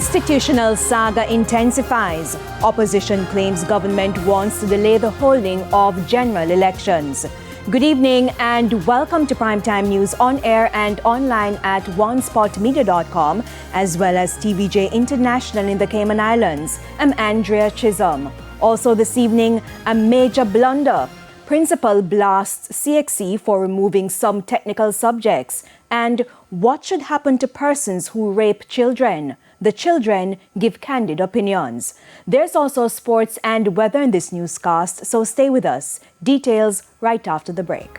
Constitutional saga intensifies. Opposition claims government wants to delay the holding of general elections. Good evening and welcome to Primetime News on air and online at onespotmedia.com as well as TVJ International in the Cayman Islands. I'm Andrea Chisholm. Also this evening, a major blunder. Principal blasts CXC for removing some technical subjects. And what should happen to persons who rape children? The children give candid opinions. There's also sports and weather in this newscast, so stay with us. Details right after the break.